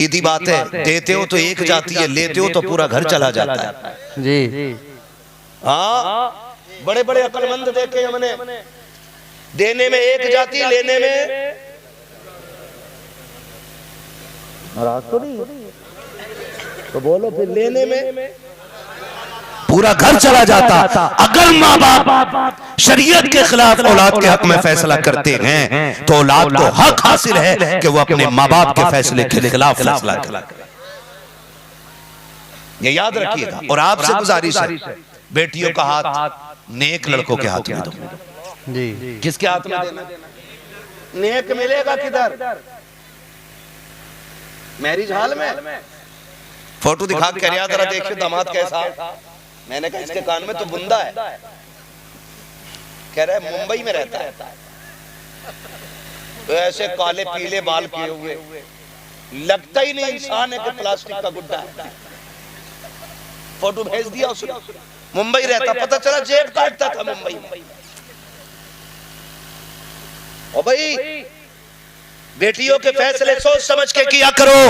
सीधी बात है, देते हो तो एक जाती है, लेते हो तो पूरा घर चला जाता है जी। हाँ, बड़े बड़े अक्लमंद देखे हमने, देने में एक जाती, लेने में नाराज तो नहीं, तो बोलो फिर लेने में पूरा घर चला जाता। अगर माँ बाप शरीयत के खिलाफ औलाद के हक में फैसला करते हैं तो औलाद को हक हासिल है कि वो अपने माँ बाप के फैसले के खिलाफ फैसला करे। ये याद रखिएगा। और आपसे गुजारिश है, बेटियों का हाथ नेक लड़कों के हाथ में दो जी। किसके हाथ में देना? नेक मिलेगा किधर? मैरिज हॉल में फोटो दिखा के कह जरा देखिए दामाद कैसा। मैंने कहा इसके कान में तो बुंदा है, कह रहा है मुंबई में रहता है, तो ऐसे काले पीले बाल किए हुए, लगता ही नहीं इंसान है कि प्लास्टिक का गुड्डा है। फोटो भेज दिया उसने, मुंबई रहता, पता चला जेब काटता था मुंबई में। ओ भाई, बेटियों के फैसले सोच समझ के किया करो,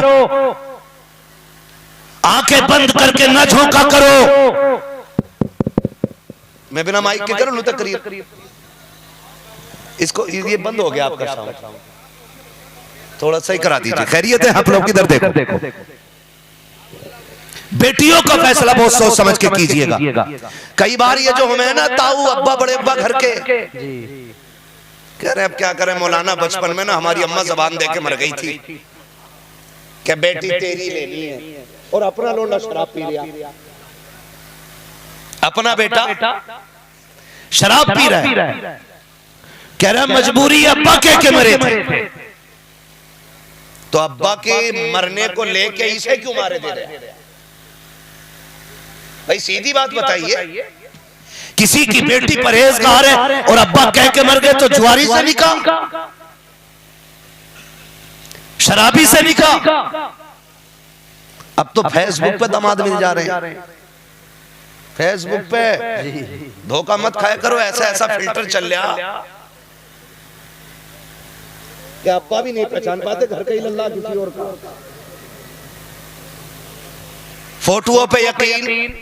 आंखें बंद करके न झोंका करो। मैं बिना माइक के करूं तकरीर, इसको ये बंद हो गया आपका साउंड, थोड़ा सही करा दीजिए। खैरियत है? आप लोग इधर देखो। बेटियों का फैसला बहुत सोच समझ के कीजिएगा। कई बार ये जो हमें ना ताऊ अब्बा बड़े अब्बा घर के कह रहे अब क्या करें मौलाना, बचपन में ना हमारी अम्मा जबान दे के मर गई थी, क्या बेटी तेरी लेनी है, और अपना लोला शराब पी लिया। अपना बेटा शराब पी रहा है, कह रहा मजबूरी अब्बा के मरे थे, तो अब्बा के मरने को लेके इसे क्यों मारे दे रहे? भाई सीधी बात बताइए, किसी की बेटी परहेजगार है और अब्बा कह के मर गए तो जुआरी से निकाह, शराबी से निकाह। अब तो फेसबुक पे दामाद मिल जा रहे हैं, फेसबुक पे धोखा मत खाया करो, ऐसा ऐसा फिल्टर चल रहा कि आपका भी नहीं पहचान पाते घर का इल्लाह किसी और का। फोटोओं पे यकीन,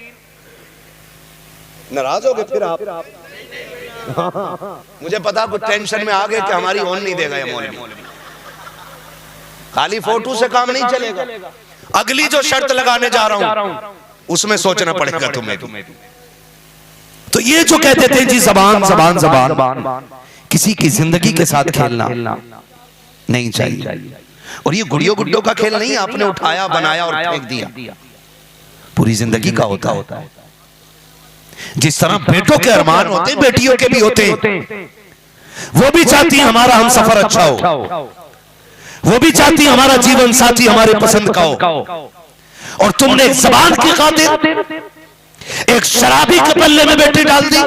नाराज हो गए फिर आप। मुझे पता कुछ टेंशन में आ गए कि हमारी ऑन नहीं देगा ये मौलवी। खाली फोटो से काम नहीं चलेगा, अगली जो शर्त लगाने जा रहा हूं उसमें सोचना पड़ेगा तुम्हें। तो ये जो कहते थे जी जबान जबान जबान, किसी की जिंदगी के साथ खेलना नहीं चाहिए। और ये गुड़ियों गुड्डों का खेल नहीं, आपने उठाया बनाया और फेंक दिया, पूरी जिंदगी का होता है। जिस तरह बेटों के अरमान होते हैं बेटियों के भी होते हैं। वो भी चाहती है हमारा हम सफर अच्छा हो, वो भी चाहती है hमारा जीवन साथी हमारे पसंद का हो। और तुमने एक जबान की खातिर एक शराबी के पल्ले में बेटी डाल दी,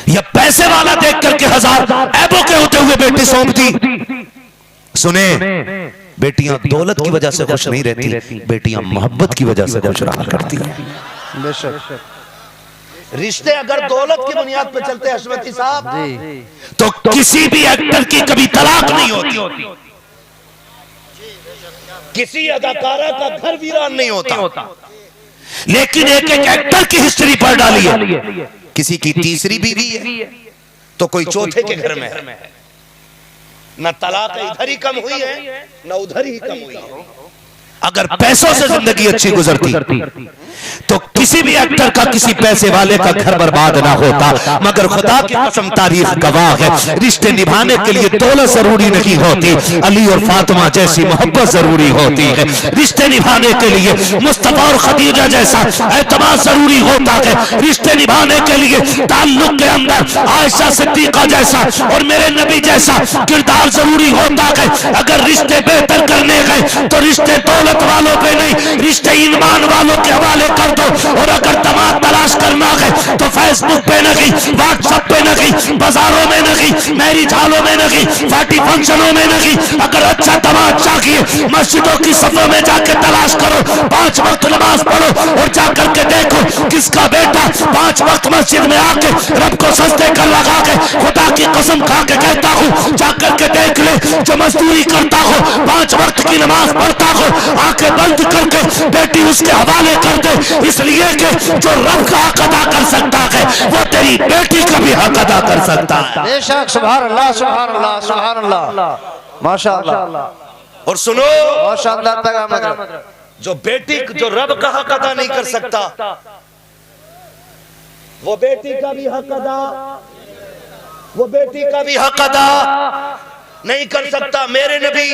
या पैसे वाला देख करके 1000 ऐबों के होते हुए बेटी सौंप दी। सुने, बेटियां दौलत की वजह से खुश नहीं रहती, बेटियां मोहब्बत की वजह से खुश रहा करती हैं। बेशक रिश्ते अगर दौलत की बुनियाद पर चलते हैं हशमती साहब, तो किसी भी एक्टर की कभी तलाक नहीं होती, किसी अदाकारा का घर वीरान नहीं होता। लेकिन एक एक एक्टर की हिस्ट्री पढ़ डालिए, किसी की तीसरी बीवी है तो कोई चौथे के घर में है। न तलाक इधर ही कम हुई है न उधर ही कम हुई है। अगर पैसों से जिंदगी अच्छी गुजरती तो किसी भी एक्टर का किसी पैसे वाले का घर बर्बाद ना होता। मगर खुदा की कसम तारीख गवाह है, रिश्ते निभाने के लिए दौलत जरूरी नहीं होती, अली और फातिमा जैसी मोहब्बत जरूरी होती है। रिश्ते निभाने के लिए मुस्तफा और खदीजा जैसा एतमाद जरूरी होता है। रिश्ते निभाने के लिए ताल्लुक के अंदर आयशा सिद्दीका जैसा और मेरे नबी जैसा किरदार जरूरी होता है। अगर रिश्ते बेहतर करने गए तो रिश्ते दौलत वालों पे नहीं, रिश्ते ईमान वालों के हवाले कर दो। और अगर दामाद तलाश करना है तो फेसबुक पे नहीं, व्हाट्सएप पे नहीं, बाजारों में नहीं, मैरिज हॉलों में नहीं, पार्टी फंक्शनों में नहीं। अगर अच्छा दामाद चाहिए रखी है। मस्जिदों की सफों में जाके तलाश करो, 5 वक्त नमाज पढ़ो और जाकर के देखो किसका बेटा 5 वक्त मस्जिद में आके रब को सजदे कर लगा के खुदा की कसम खा के कहता हूँ, जाकर के देख ले जो मजदूरी करता हो, 5 वक्त की नमाज पढ़ता हो, आंखें बंद करके बेटी उसके हवाले कर दे, इसलिए कि जो रब का हक अदा कर सकता है वो तेरी बेटी का भी हक अदा कर सकता है। बेशक, सुभान अल्लाह, सुभान अल्लाह, सुभान अल्लाह, माशाअल्लाह। और सुनो, माशाअल्लाह, जो बेटी जो रब का हक अदा नहीं कर सकता, वो बेटी का भी हक अदा, वो बेटी का भी हक अदा नहीं कर सकता। मेरे नबी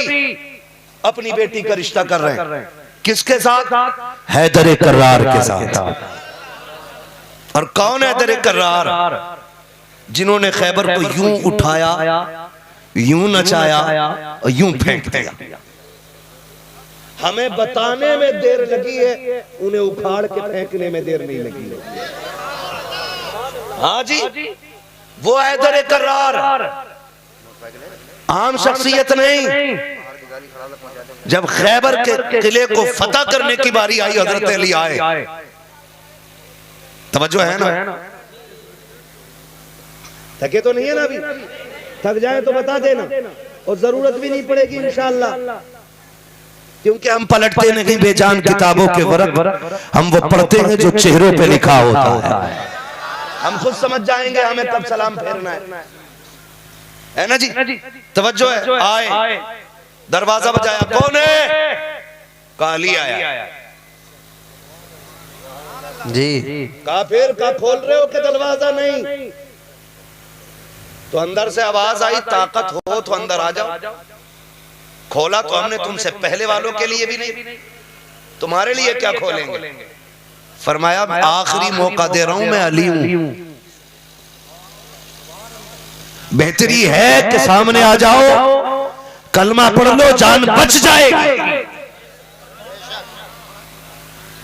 अपनी बेटी का रिश्ता कर रहे हैं, किसके साथ? हैदर कर्रार के साथ। और कौन हैदर कर्रार? जिन्होंने खैबर को यूं उठाया, यूं नचाया और यूं फेंक दिया। हमें बताने में देर लगी है, उन्हें उखाड़ के फेंकने में देर नहीं लगी है। हाँ जी, वो हैदर कर्रार, आम शख्सियत नहीं। जब खैबर के किले को फतह करने की बारी आई, हजरत अली आए। तवज्जो है ना? थके तो नहीं है ना? अभी थक जाए तो बता देना, और जरूरत भी नहीं पड़ेगी इंशाअल्लाह, क्योंकि हम पलटते नहीं बेजान किताबों के वर्क, हम वो पढ़ते हैं जो चेहरों पे लिखा होता है। हम खुद समझ जाएंगे हमें कब सलाम फेरना है ना जी? तवज्जो है। आए, दरवाजा बजाया, कौन है? काली आया जी। कहा फिर का खोल रहे हो कि दरवाजा नहीं? तो अंदर से आवाज आई, ताकत हो तो अंदर आ जाओ। खोला तो हमने तुमसे पहले वालों के लिए भी नहीं, तुम्हारे लिए क्या खोलेंगे? फरमाया आखिरी मौका दे रहा हूं, मैं अली हूं, बेहतरी है कि सामने आ जाओ, कलमा पढ़ लो, जान बच जाएगी।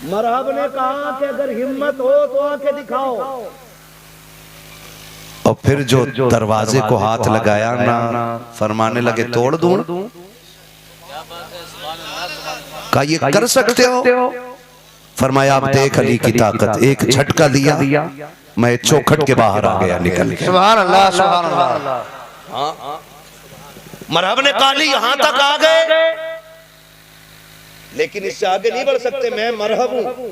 मरहब ने कहा कि अगर हिम्मत हो तो आके दिखाओ। और फिर जो दरवाजे को हाथ लगाया ना, फरमाने लगे तोड़ दूं। कहा ये कर सकते हो? फरमाया आप देख अली की ताकत। एक झटका दिया, मैं चौखट के बाहर आ गया निकल के। सुभान अल्लाह, सुभान अल्लाह। मरहब ने कहा यहां तक आ गए, लेकिन इससे आगे नहीं बढ़ सकते। मैं मरहब हूं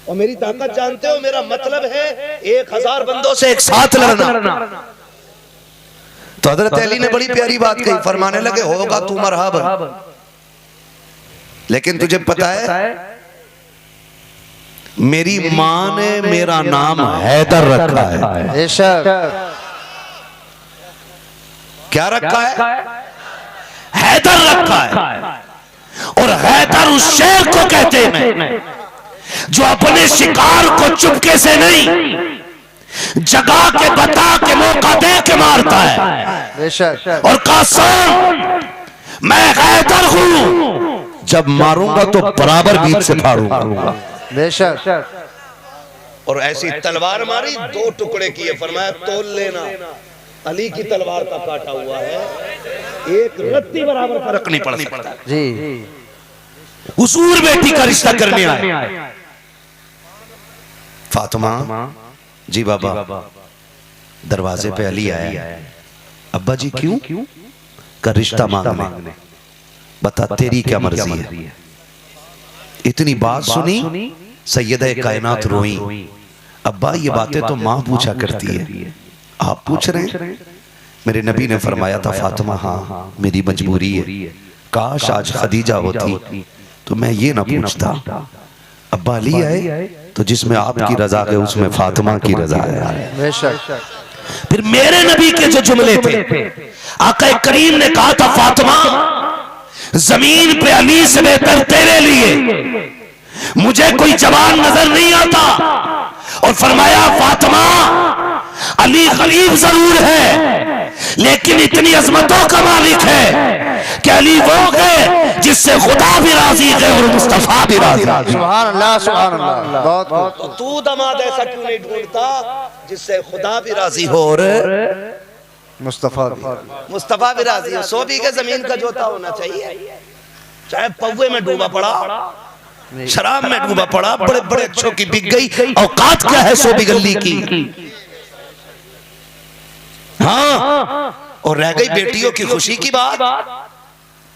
और मेरी ताकत जानते हो, मेरा मतलब है 1000 बंदों से एक साथ लड़ना। तो हजरत अली ने बड़ी प्यारी बात कही, फरमाने लगे होगा तू मरहब, लेकिन तुझे पता है मेरी मां ने मेरा नाम हैदर रखा है। बेशक। क्या रखा है? हैदर रखा है। और हैदर उस शेर को कहते हैं जो अपने शिकार को चुपके से नहीं, जगा के बता के मौका दे के मारता है। बेशक। और कासम मैं हैदर हूं, जब मारूंगा तो बराबर बीच से फाड़ूंगा। बेशक। और ऐसी तलवार मारी, 2 टुकड़े किए, फरमाया तोल लेना, अली की तलवार का काटा हुआ है, एक रत्ती बराबर फर्क नहीं पड़ सकता जी। हुजूर बेटी का रिश्ता करने आए। फातिमा जी, बाबा दरवाजे पे अली आया। अब्बा जी क्यों? का रिश्ता मांगने। बता तेरी क्या मर्जी है? इतनी बात सुनी, सैयदा कायनात रोई। अब्बा ये बातें तो माँ पूछा करती है, आप पूछ रहे हैं? मेरे नबी ने फरमाया था फातिमा हाँ मेरी मजबूरी है, काश आज खदीजा होती तो मैं ये ना पूछता। अब्बा अली आए तो जिसमें आपकी रजा है उसमें फातिमा की रजा है। बेशक। फिर मेरे नबी के जो जुमले थे, आका करीम ने कहा था फातिमा जमीन पे अली से बेहतर तेरे लिए मुझे कोई जवान नजर नहीं आता। और फरमाया फातिमा अली गरीब जरूर है लेकिन इतनी अजमतों का मालिक है कि अली वो है जिससे खुदा भी राजी है और मुस्तफा भी राजी है। सुभान अल्लाह, सुभान अल्लाह। बहुत बहुत। तो तू दमाद ऐसा क्यों नहीं ढूंढता जिससे खुदा भी राजी हो और मुस्तफा भी राजी हो? 100 बीघे जमीन का जोता होना चाहिए। चाहे पौवे में डूबा पड़ा, शराब में डूबा पड़ा, बड़े बड़े अच्छों की बिक गई, औकात क्या है सो बिगल्ली की। हाँ, और रह गई बेटियों की खुशी की बात,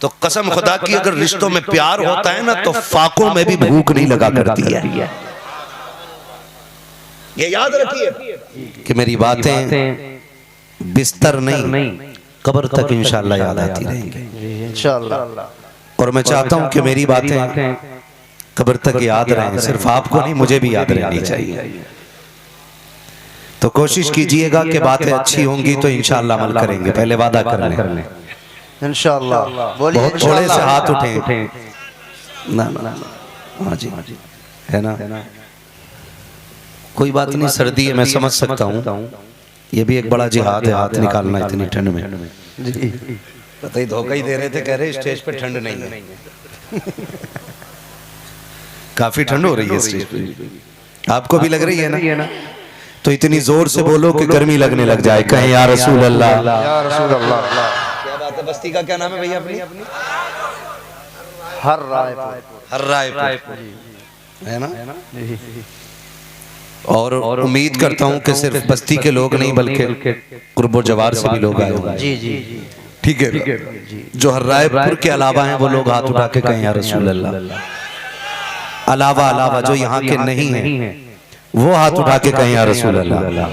तो कसम खुदा की अगर रिश्तों में प्यार होता है ना तो फाकों में भी भूख नहीं लगा करती है। ये याद रखिए कि मेरी बातें बिस्तर नहीं कब्र तक इंशाअल्लाह याद आती रहेंगी इंशाअल्लाह। और मैं चाहता हूं कि मेरी बातें कब्र तक याद रहें, सिर्फ आपको नहीं मुझे भी याद रहनी चाहिए। तो कोशिश कीजिएगा कि बातें अच्छी होंगी तो इंशाअल्लाह अमल करेंगे, पहले वादा कर लें इंशाअल्लाह। बहुत थोड़े से हाथ उठे ना ना, हाँ जी है ना, कोई बात नहीं, सर्दी है मैं समझ सकता हूँ, ये भी एक बड़ा जिहाद है हाथ निकालना इतनी ठंड में। पता ही धोखा ही दे रहे थे, कह रहे स्टेज पे ठंड नहीं है। काफी ठंड हो रही है स्टेज पे, आपको भी लग रही है ना? तो इतनी जोर से बोलो कि गर्मी लगने लग जाए, कहें या रसूल अल्लाह, या रसूल अल्लाह। क्या बात है, बस्ती का क्या नाम है भैया अपनी? हर रायपुर है ना। और उम्मीद करता हूं कि सिर्फ बस्ती के लोग नहीं बल्कि कुर्बो जवार से भी लोग आए होंगे। जी जी ठीक है, जो हर रायपुर के अलावा हैं वो लोग हाथ उठा के कहें या रसूल अल्लाह। अलावा जो यहाँ के नहीं हैं वो हाथ उठा के कहें या रसूल अल्लाह।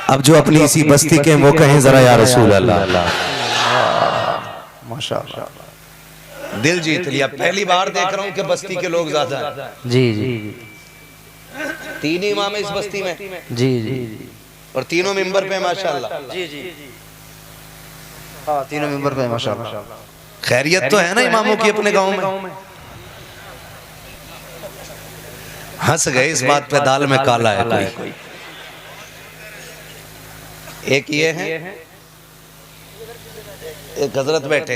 अब जो अपनी इसी बस्ती के वो कहें जरा या रसूल अल्लाह। माशाअल्लाह, दिल जीत लिया। पहली बार देख रहा हूँ कि बस्ती के लोग ज्यादा हैं। जी जी, 3 इमाम है इस बस्ती में। जी जी, और तीनों मिंबर पे माशाअल्लाह। जी जी, हाँ तीनों मिंबर पे माशाअल्लाह। खैरियत तो है ना इमामों की अपने गांव में? हंस गए इस बात पे, दाल में काला है कोई। एक ये है, एक हजरत बैठे,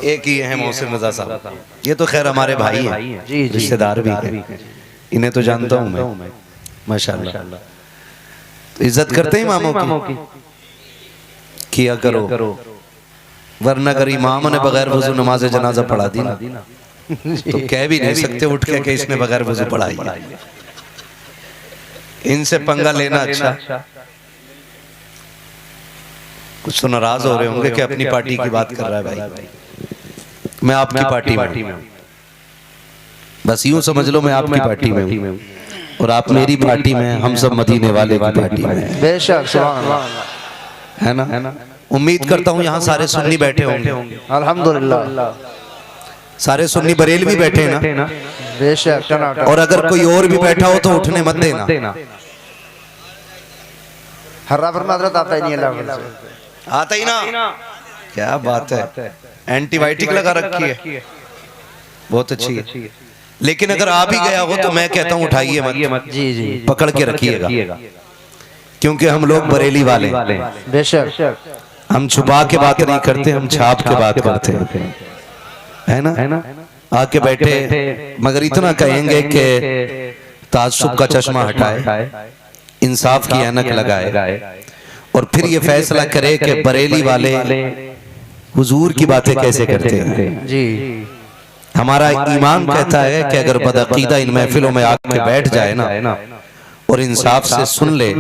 एक ही है मोहसिन रजा साहब। ये तो खैर हमारे भाई हैं, रिश्तेदार भी हैं, इन्हें तो जानता हूं मैं माशाअल्लाह। तो इज्जत करते हैं इमामों की, किया करो, वरना अगर इमाम ने बगैर वजू नमाज जनाजा पढ़ा दी ना तो कह भी नहीं सकते उठ के कि इसने बगैर वजू पढ़ाई। इनसे पंगा लेना अच्छा। कुछ तो नाराज हो रहे होंगे कि अपनी पार्टी की बात कर रहा है भाई। मैं आपकी पार्टी में हूं, बस यूं समझ लो मैं आपकी पार्टी में हूं और आप मेरी पार्टी में, हम सब मदीने वाले की पार्टी में। बेशक, सुभान अल्लाह, है ना। उम्मीद करता हूं यहाँ सारे सुन्नी बैठे होंगे, अल्हम्दुलिल्लाह। सारे सुन्नी बरेलवी बैठे ना, बेशक। और अगर कोई और भी बैठा हो तो उठने मत देना। हर्रा पर मादरत आता ही नहीं, अल्लाह आता ही ना। क्या बात है, एंटीबायोटिक लगा रखी है, बहुत अच्छी है। लेकिन अगर आ भी गया हो तो मैं कहता हूँ उठाइए मत, जी जी, पकड़ के रखिएगा, क्योंकि हम लोग बरेली वाले, बेशक। हम छुपा के बात नहीं करते, हम छाप के बात करते हैं, है ना। आके बैठे, मगर इतना कहेंगे कि ताज्जुब का चश्मा हटाए, इंसाफ की ऐनक लगाए और फिर ये फैसला करे कि बरेली वाले हुजूर की बातें कैसे करते हैं। जी, हमारा ईमान कहता है कि अगर बदअकीदा इन महफिलों में आके बैठ जाए ना और इंसाफ से सुन ले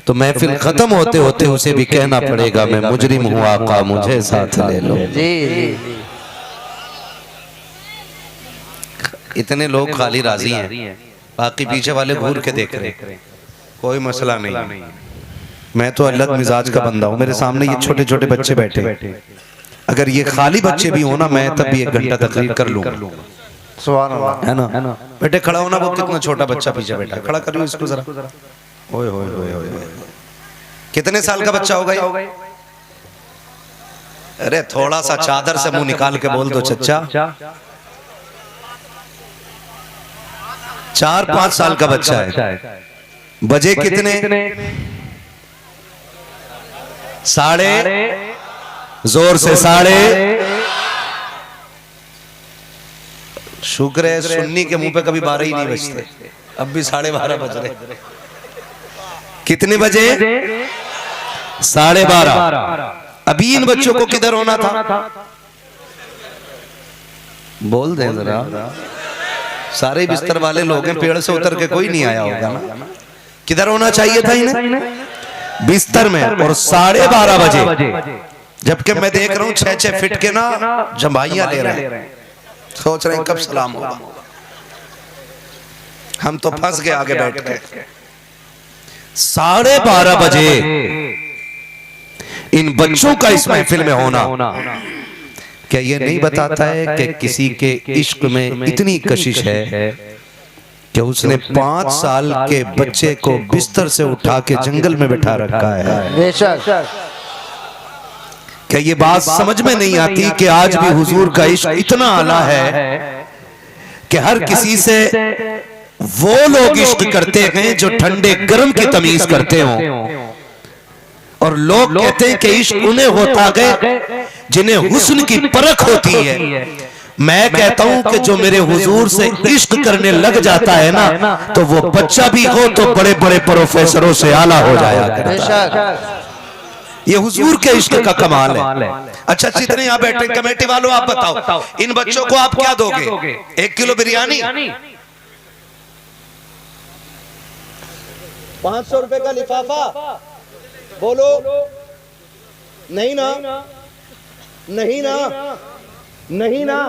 तो महफिल खत्म होते होते उसे भी कहना पड़ेगा मैं मुजरिम हूँ आका, मुझे साथ ले लो। जी, इतने लोग खाली राजी हैं, बाकी पीछे वाले घूर के देख रहे, कोई मसला नहीं। मैं तो अलग मिजाज का बंदा हूँ, मेरे सामने ये छोटे छोटे बच्चे बैठे, अगर ये खाली बच्चे भी हो ना मैं तब भी 1 घंटा तकरीर कर लूंगा, सुभान अल्लाह, है ना। बेटे खड़ा होना, वो कितना छोटा बच्चा पीछे बैठा, खड़ा करियो इसको जरा। ओए होए होए होए, कितने साल का बच्चा होगा ये? अरे थोड़ा सा चादर से मुंह निकाल के बोल दो चच्चा। 4-5 साल का बच्चा है। बजे कितने? 3:30, जोर से 3:30। शुक्र है सुन्नी के मुंह पे कभी 12 ही नहीं बजते, अब भी 12:30 बज रहे। कितने बजे? 12:30। अभी इन बच्चों को किधर होना था? बोल दें जरा, सारे बिस्तर वाले लोग हैं, पेड़ से उतर के कोई नहीं आया होगा ना। किधर होना चाहिए था इन्हें? बिस्तर में। और 12:30 बजे, जबकि मैं देख रहा हूं 6-6 फीट के ना जमाइयां ले रहे हैं, सोच रहे हैं कब सलाम होगा। हम तो फंस गए आगे बैठ के। 12:30 बजे इन बच्चों का इस महफिल में होना क्या ये नहीं बताता है कि किसी के इश्क में इतनी कशिश है कि उसने 5 साल के बच्चे को बिस्तर से उठा के जंगल में बिठा रखा है। बेशक। क्या ये बात समझ में नहीं आती कि आज भी हुजूर का इश्क इतना आला है कि हर किसी से वो लोग इश्क करते हैं जो ठंडे गर्म की तमीज करते हों, और लोग कहते हैं कि इश्क उन्हें होता है जिन्हें हुस्न की परख होती है। मैं कहता हूं कि जो मेरे हुजूर से इश्क करने लग जाता है ना, तो वो बच्चा भी हो तो बड़े बड़े प्रोफेसरों से आला हो जाया करता है। ये हुजूर के इश्क का कमाल है। अच्छा, जितने यहाँ बैठे कमेटी वालों, आप बताओ इन बच्चों को आप क्या दोगे? 1 किलो बिरयानी, 500 रुपए का लिफाफा? बोलो नहीं ना, नहीं ना, नहीं ना,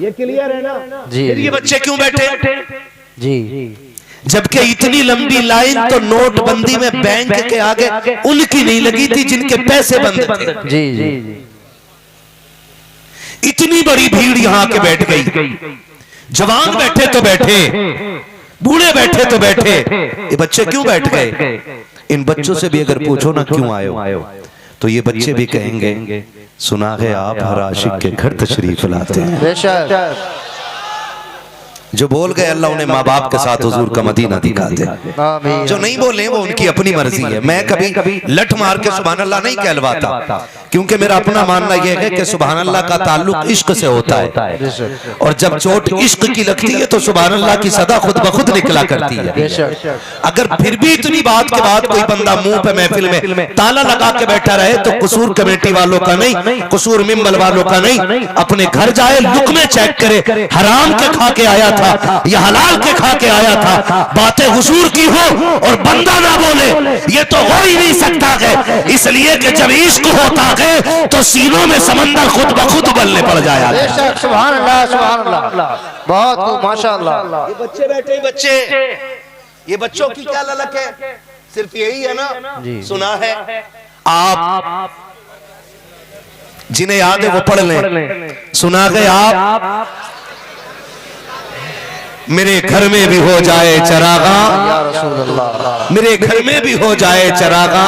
ये क्लियर है ना? जी। फिर ये बच्चे क्यों बैठे? जी। जबकि इतनी लंबी लाइन तो नोटबंदी में बैंक के आगे उनकी नहीं लगी थी जिनके पैसे बंद थे। जी जी। इतनी बड़ी भीड़ यहाँ के बैठ गई। जवान बैठे तो बैठे, बूढ़े बैठे तो बैठे, ये बच्चे क्यों बैठ गए? इन बच्चों से भी अगर पूछो ना क्यों आए हो, तो ये बच्चे भी कहेंगे सुना है आप हर आशिक के घर तशरीफ लाते हैं। बेशक। जो बोल गए अल्लाह उन्हें माँ बाप के साथ हुजूर का मदीना दिखाते हैं। जो नहीं बोले वो उनकी अपनी मर्जी है। मैं कभी लठ मार के सुभान अल्लाह नहीं कहलवाता, क्योंकि मेरा अपना मानना यह है कि सुभान अल्लाह का ताल्लुक इश्क से होता है, और जब चोट इश्क की लगती है तो सुभान अल्लाह की सदा खुद ब खुद निकला करती है। अगर फिर भी इतनी बात के बाद कोई बंदा मुंह पे महफिल में ताला लगा के बैठा रहे तो कसूर कमेटी वालों का नहीं, कसूर मिंबर वालों का नहीं। अपने घर जाए, लुकमे चेक करे, हराम के खा के आया था या हलाल के खा के आया था, बातें हुजूर की हो और बंदा ना बोले, ये तो हो ही नहीं सकता है। इसलिए कि जब इश्क होता है तो सीनों में समंदर खुद ब खुद उबलने पड़ जाया। बेशक। सुभान अल्लाह, सुभान अल्लाह, बहुत खूब, माशाअल्लाह। ये बच्चे बैठे, बच्चे, ये बच्चों की क्या ललक है? सिर्फ यही है ना? सुना है आप जिन्हें याद है वो पढ़ लें। सुना गए आप मेरे घर में भी हो जाए चरागा, या रसूल अल्लाह, मेरे घर में भी हो जाए चरागा,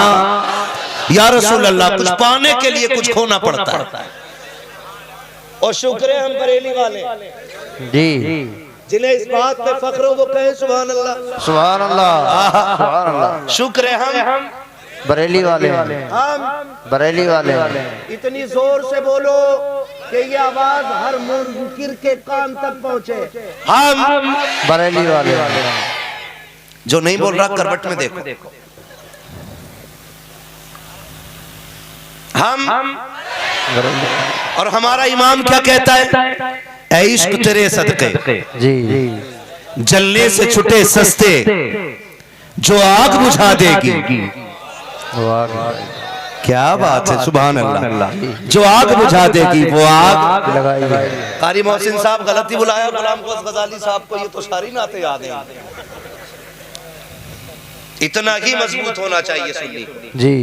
या रसूल अल्लाह। कुछ पाने के लिए कुछ खोना पड़ता है। और शुक्र है हम बरेली वाले जी, जिन्हें इस बात पे फख्र हो वो कहे सुभान अल्लाह, सुभान अल्लाह, सुभान अल्लाह। शुक्र है हम बरेली वाले, बरेली वाले। इतनी जोर से बोलो कि ये आवाज हर मुनकिर के कान तक पहुंचे। हम बरेली वाले। जो नहीं बोल रहा करवट में देखो। हम और हमारा इमाम क्या कहता है? ऐ इश्क तेरे सदके जी, जलने से छुटे सस्ते, जो आग बुझा देगी। क्या बात है, सुभान अल्लाह। जो आग बुझा देगी वो आग लगाई। कारी मोहसिन साहब गलती बुलाया गुलाम क़ौस गजाली साहब को, ये तो सारी नाते याद है। इतना ही मजबूत होना चाहिए सुन्नी। जी,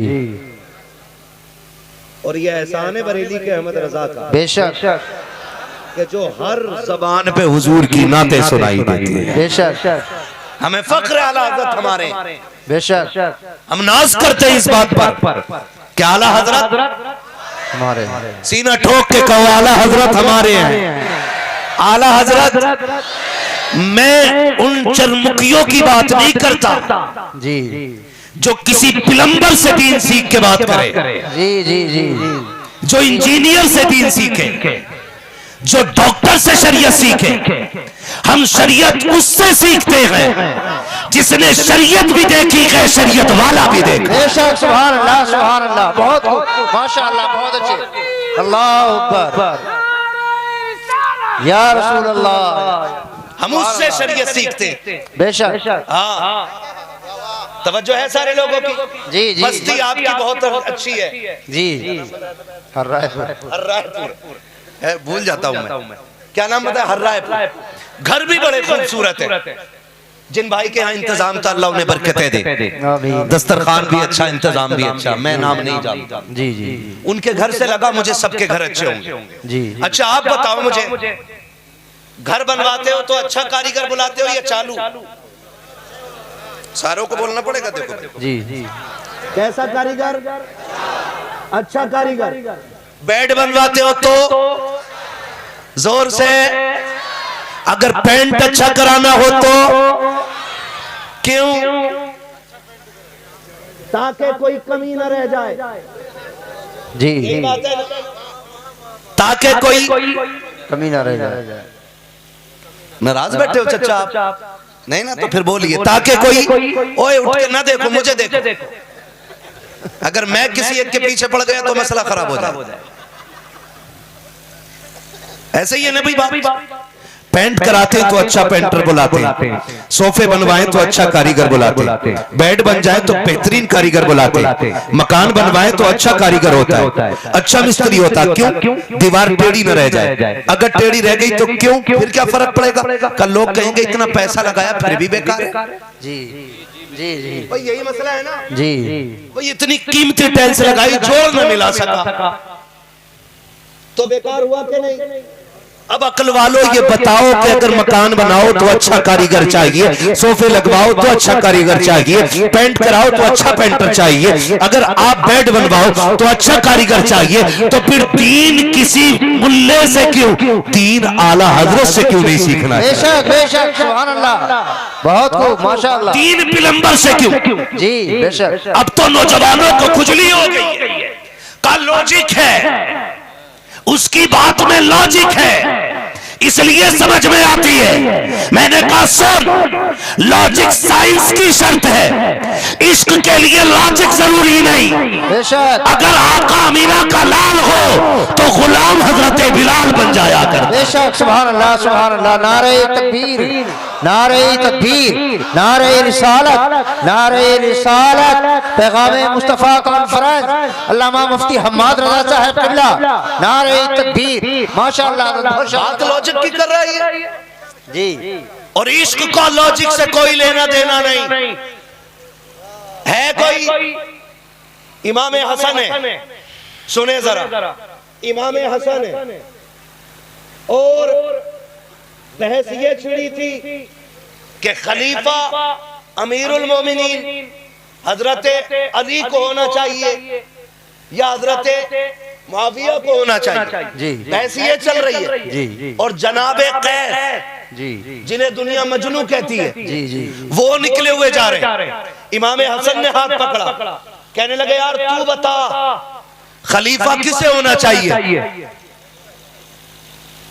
और ये एहसान है बरेली के अहमद रजा का बेशक, कि जो हर जबान पे हुजूर की नाते सुनाई देती है। बेशक, हमें फख्र आला हज़रत हमारे, बेशक। हम नाज करते हैं इस बात पर कि आला हजरत हमारे सीना ठोक के कहो आला हजरत हमारे हैं। आला हजरत, मैं उन चरमुखियों की बात नहीं करता जी, जो किसी प्लम्बर से दीन सीख के बात करे, जी, जी, जी, जो इंजीनियर से दीन सीखे, जो डॉक्टर से शरीयत सीखे। हम शरीयत उससे सीखते हैं जिसने शरीयत भी देखी है, शरीयत वाला भी देखा। बेशक, सुभान अल्लाह, सुभान अल्लाह, बहुत माशाअल्लाह, बहुत अच्छे। अल्लाह अकबर। या रसूल अल्लाह। हम उससे शरीयत सीखते हैं। बेशक। हाँ, तवज्जो है सारे लोगों की। जी जी। मस्ती आपकी बहुत अच्छी है। जी हर्रायपुर है, भूल जाता हूँ मैं, क्या नाम बताया? हर्रायपुर। घर भी बड़े खूबसूरत है। जिन भाई के यहाँ इंतजाम था अल्लाह उन्हें बरकतें दे। दस्तरखान भी अच्छा, इंतजाम भी अच्छा। मैं नाम नहीं जानता। जी जी। उनके घर से लगा मुझे सबके घर अच्छे होंगे। जी। अच्छा आप बताओ मुझे, घर बनवाते हो तो अच्छा कारीगर बुलाते हो या चालू? सारों को बोलना पड़ेगा। देखो जी जी। कैसा कारीगर? अच्छा कारीगर। बेड बनवाते हो तो जोर से, अगर पेंट अच्छा कराना हो तो क्यों? ताकि कोई कमी न रह जाए। जी। ये बात है ना? ताकि कोई कमी ना रह जाए। नाराज बैठे हो चचा आप? नहीं ना, तो फिर बोलिए ताकि कोई ओए उठ के ना देखो, मुझे देखो। अगर मैं किसी एक के पीछे पड़ गया तो मसला खराब हो जाए। ऐसे ही है ना भाई बात। पेंट कराते हैं तो अच्छा पेंटर बुलाते हैं, सोफे बनवाएं तो अच्छा कारीगर बुलाते हैं, बेड बन जाए तो बेहतरीन कारीगर बुलाते हैं, मकान बनवाएं तो अच्छा कारीगर होता है, अच्छा मिस्त्री होता है। क्यों? दीवार टेढ़ी न रह जाए। अगर टेढ़ी रह गई तो क्यों? फिर क्या फर्क पड़ेगा? कल लोग कहेंगे इतना पैसा लगाया फिर भी बेकार है। जी जी जी। भाई यही मसला है ना। जी। भाई इतनी कीमती टाइल्स लगाई, जोड़ न मिला सका तो बेकार हुआ कि नहीं? अब अकल वालों ये बताओ कि अगर मकान बनाओ तो अच्छा कारीगर चाहिए, सोफे लगवाओ तो अच्छा कारीगर चाहिए, पेंट कराओ तो अच्छा पेंटर चाहिए, अगर आप बेड बनवाओ तो अच्छा कारीगर चाहिए, तो फिर दीन किसी मुल्ले से क्यों, दीन आला हजरत से क्यों नहीं सीखना है? बेशक बेशक, सुभान अल्लाह, बहुत खूब, माशाअल्लाह। दीन पिलंबर से क्यों? जी बेशक। अब तो नौजवानों को खुजली हो गई है। का लॉजिक है, उसकी बात में लॉजिक है, इसलिए समझ में आती है। मैंने कहा सुन, लॉजिक साइंस की शर्त है, इश्क के लिए लॉजिक जरूरी नहीं। बेशक। अगर आका अमीना का लाल हो तो गुलाम हजरत बिलाल बन जाया कर। बेशक, सुभान अल्लाह सुभान अल्लाह। नारे तकबीर, नारे तकबीर, नारे रिसालत, नारे रिसालत। पैगाम मुस्तफा कॉन्फ्रेंस, अल्लामा मुफ्ती हम्माद रजा साहब किबला, नारे तकबीर, माशाअल्लाह। बात लॉजिक की कर रही है जी। और इश्क का लॉजिक से कोई लेना देना नहीं है। कोई इमाम हसन है, सुने जरा, इमाम हसन है और बहस ये छिड़ी थी कि खलीफा अमीरुल मोमिनीन हजरत अली को होना चाहिए या हजरत मुआविया को होना चाहिए। जी। बहस ये चल रही है। जी। और जनाबे कैस, जी। जिन्हें दुनिया मजनू कहती है, जी जी। वो निकले हुए जा रहे हैं। इमाम हसन ने हाथ पकड़ा, कहने लगे यार तू बता खलीफा किसे होना चाहिए?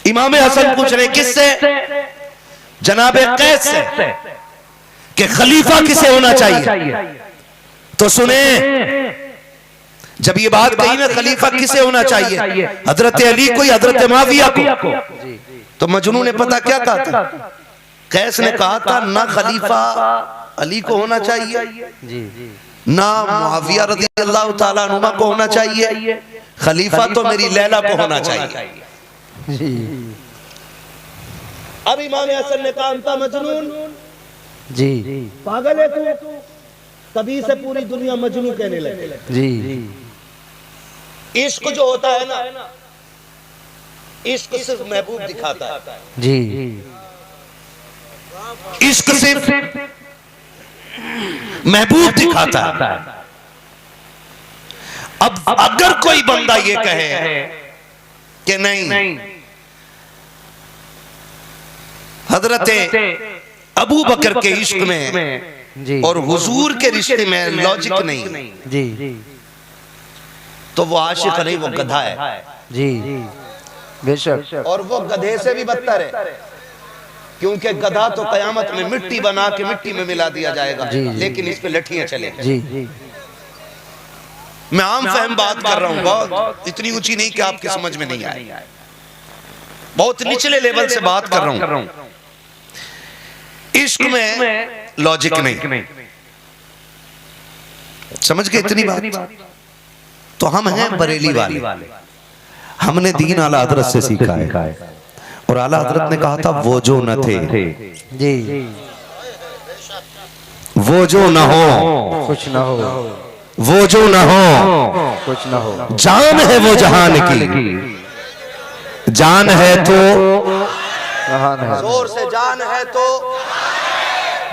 इमाम हसन पूछ रहे किससे? जनाबे कैस से कि खलीफा किसे होना चाहिए। तो सुने, जब ये बात कही ना खलीफा किसे होना चाहिए, हजरत अली को या हजरत मुआविया को, तो मजनू ने पता क्या कहा था? कैस ने कहा था ना खलीफा अली को होना चाहिए, ना मुआविया रज़ी अल्लाह ताला अन्हुमा को होना चाहिए, खलीफा तो मेरी लैला को होना चाहिए। अब इमाम हसन ने कहा अंता मजनून, जी पागल है तू? तभी से पूरी दुनिया मजनू कहने लगे। जी। इश्क जो होता है ना, इश्क सिर्फ महबूब दिखाता है। जी। इश्क सिर्फ महबूब दिखाता है। अब अगर कोई बंदा ये कहे कि नहीं हजरत अबू बकर के इश्क में और हुजूर के रिश्ते में लॉजिक नहीं, जी, तो वो आशिक नहीं, वो गधा है। जी बेशक। और वो गधे से भी बदतर है, क्योंकि गधा तो कयामत में मिट्टी बना के मिट्टी में मिला दिया जाएगा, लेकिन इस पे लठियां चलेंगी। जी। मैं आम फहम बात कर रहा हूँ, बहुत इतनी ऊंची नहीं कि आपकी समझ में नहीं आए। बहुत निचले लेवल से बात कर रहा हूं। इश्क में लॉजिक नहीं, समझ गए इतनी बात। तो हम हैं बरेली वाले, हमने दीन आला हजरत से सीखा है। और आला हजरत ने कहा था वो जो न थे जी, वो जो न हो कुछ ना हो, वो जो न हो कुछ ना हो, जान है वो जहान की, जान है तो जहान है। जोर से जान है तो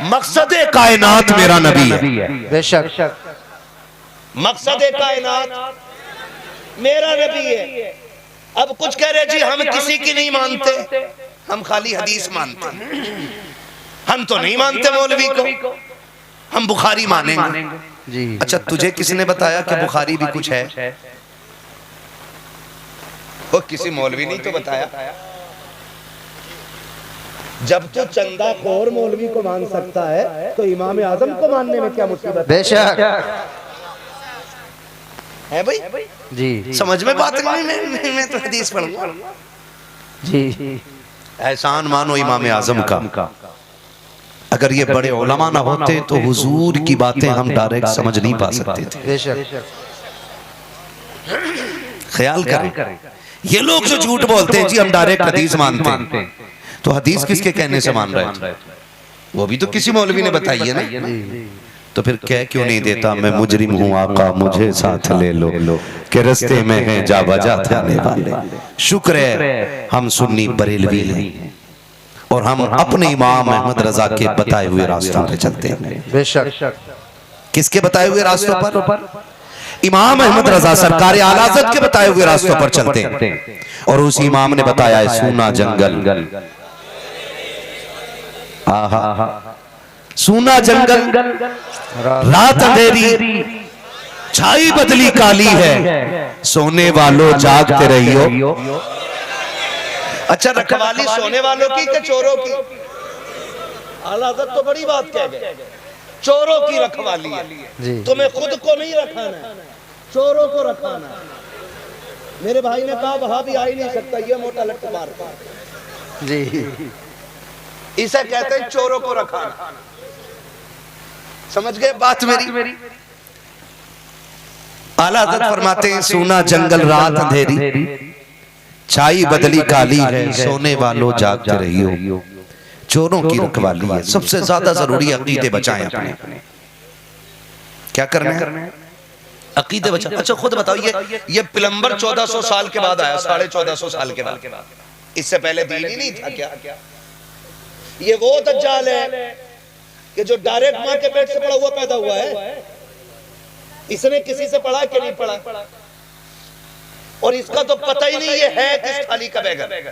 मकसद कायनात मेरा नबी है। बेशक मकसद कायनात मेरा नबी है। अब कुछ कह रहे जी हम किसी की नहीं मानते, हम खाली हदीस मानते हैं, हम तो नहीं मानते मौलवी को, हम बुखारी मानेंगे जी। अच्छा तुझे किसने बताया कि बुखारी भी कुछ है? वो किसी मौलवी नहीं तो बताया। जब तो चंदा खोर मौलवी को मान सकता है तो इमाम आजम को मानने में क्या मुसीबत है? बेशक है भाई जी, समझ में बात नहीं। मैं तो हदीस पढ़ूंगा जी। एहसान मानो इमाम आजम का। अगर ये बड़े उलमा ना होते तो हुजूर की बातें हम डायरेक्ट समझ नहीं पा सकते थे। बेशक ख्याल करें, ये लोग जो झूठ बोलते हैं जी हम डायरेक्ट हदीस मानते हैं, तो हदीस किसके कहने से मान रहे थे? वो भी तो किसी मौलवी ने बताई है ना। तो फिर कह क्यों नहीं देता मैं मुजरिम हूँ आका मुझे साथ ले लो, के रस्ते में हैं जा बजा थाने वाले। शुक्र है हम सुन्नी बरेलवी हैं और हम अपने इमाम अहमद रजा के बताए हुए रास्तों पे चलते हैं। बेशक किसके बताए हुए रास्तों पर? इमाम अहमद रजा सरकार आला हज़रत के बताए हुए रास्तों पर चलते हैं। और उस इमाम ने बताया है सूना जंगल, आहा सूना जंगल, रात अंधेरी, छाई बदली काली है, सोने वालों जागते रहियो। अच्छा रखवाली सोने वालों की कि चोरों की? आला हज़रत तो बड़ी बात कह गए, चोरों की रखवाली है जी। तुम्हें खुद को नहीं रखाना है, चोरों को रखाना है। मेरे भाई ने कहा वहां भी आ ही नहीं सकता, ये मोटा लट मार जी। इसे कहते हैं चोरों को रखाना। समझ गए बात मेरी? आला हज़रत फरमाते हैं सूना जंगल रात अंधेरी, छाई बदली काली है, सोने वालों जागते रहियो। चोरों की रखवाली है। सबसे ज्यादा जरूरी अकीदे बचाएं अपने। क्या करना है? अकीदे बचाएं। अच्छा खुद बताओ, ये प्लम्बर 1400 साल के बाद आया, 1450 साल के बाद। इससे पहले दीन ही नहीं था क्या? ये वो दज्जाल है कि जो डायरेक्ट मां के पेट से पड़ा हुआ पैदा हुआ है। इसने किसी से पढ़ा कि नहीं पढ़ा, और इसका तो पता ही नहीं ये है किस थाली का बैगन।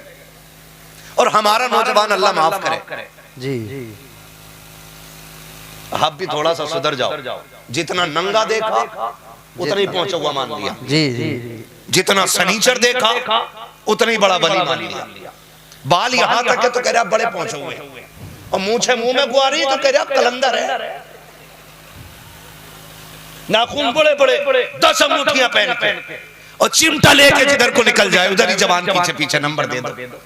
और हमारा नौजवान अल्लाह माफ करे जी। आप भी थोड़ा सा सुधर जाओ। जितना नंगा देखा उतना ही पहुंचा हुआ मान लिया, जी जी। जितना सनीचर देखा उतना ही बड़ा बली मान लिया। बाल यहां तक है तो कह रहा बड़े पहुंचे हुए हैं, और मूछे मुंह में गुआरी तो कह रहा कलंदर है। नाखून बड़े बड़े 10 अंगूठियां पहन के, और चिमटा लेके जिधर को निकल जाए उधर ही जवान पीछे पीछे नंबर दे दो।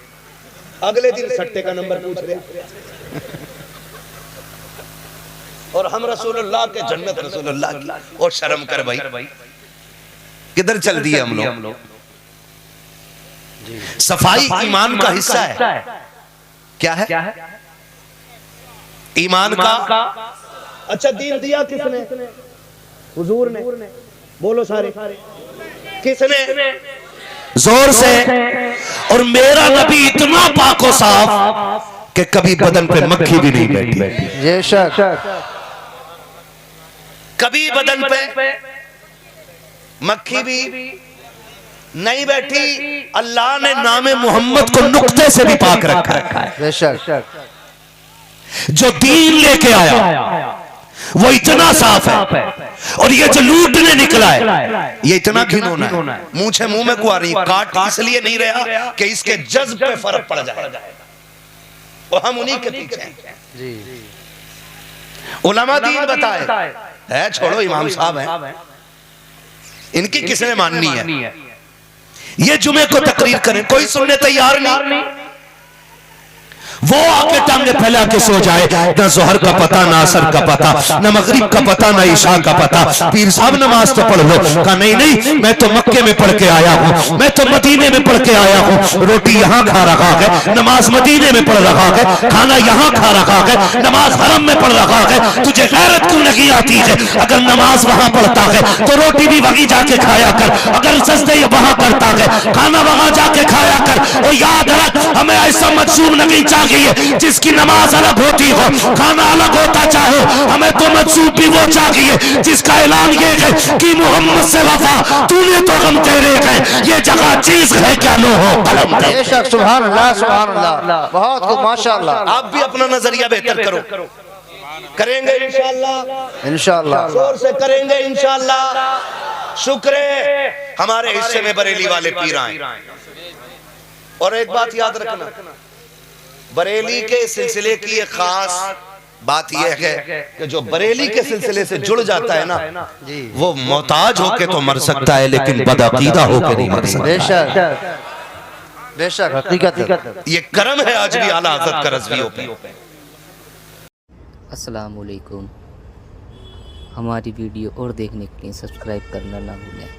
अगले दिन सट्टे का नंबर पूछ रहे। और हम रसूलुल्लाह के जन्नत रसूलुल्लाह की, और शर्म कर भाई किधर चल दिए हम लोग। सफाई ईमान का हिस्सा है। क्या है ईमान का? अच्छा दीन दिया किसने? हुजूर ने। बोलो सारे, किसने? जोर से। और मेरा नबी इतना पाको साफ कि कभी बदन पे मक्खी भी नहीं बैठी। बेशक कभी बदन पे मक्खी भी नहीं बैठी। अल्लाह ने नामे मोहम्मद को नुक्ते से भी पाक रखा है। बेशक जो दीन लेके आया वो इतना साफ है, और ये जो लूटने निकला है ये इतना घिनौना है। मूछे मुंह में कुआरी, काट इसलिए नहीं रहा कि इसके जज्ब पे फर्क पड़ जाए, और हम उन्हीं के पीछे हैं। जी। उलमा दीन बताए है, छोड़ो इमाम साहब हैं, इनकी किसने माननी है? ये जुमे को तकरीर करें, कोई सुनने तैयार नहीं। वो आके टांगे फैला के सो जाए, ना जोहर का पता, ना असर का पता, ना मगरिब का पता, ना ईशा का पता। पीर साहब नमाज तो पढ़ लो। कहा नहीं नहीं, मैं तो मक्के में पढ़ के आया हूँ, मैं तो मदीने में पढ़ के आया हूँ। रोटी यहाँ खा रखा है, नमाज मदीने में पढ़ रखा है, खाना यहाँ खा रखा है, नमाज हरम में पढ़ रखा है। तुझे गैरत क्यों नहीं आती है? अगर नमाज वहां पढ़ता है तो रोटी भी वहीं जाके खाया कर। अगर सजदे वहां करता है, खाना वहां जाके खाया कर। और याद रख, हमें ऐसा मंसूब नहीं चाहिए जिसकी नमाज अलग होती हो, खाना अलग होता चाहे। हमें तो मंसूब भी वो चाहिए जिसका ऐलान ये है कि मोहम्मद से वफा, तूने तो गम तेरे है, ये जगह चीज है क्या लो हो कलम दे। बेशक, सुभान अल्लाह, सुभान अल्लाह, बहुत खूब, माशाअल्लाह। आप भी अपना नजरिया बेहतर करो, करेंगे इंशाअल्लाह, इंशाअल्लाह जोर से करेंगे इंशाअल्लाह। शुक्र है हमारे हिस्से में बरेली वाले पीर आए। और एक बात याद रखना, बरेली के सिलसिले की एक खास बात यह है कि जो बरेली के सिलसिले से जुड़ जाता है ना, वो मोहताज होके तो मर सकता है लेकिन बदअकीदा होके नहीं मर सकता। बेशक, बेशक, हकीकत। ये करम है आज भी आला हज़रत का रज़वियों पे। अस्सलाम वालेकुम। हमारी वीडियो और देखने के लिए सब्सक्राइब करना ना भूलें।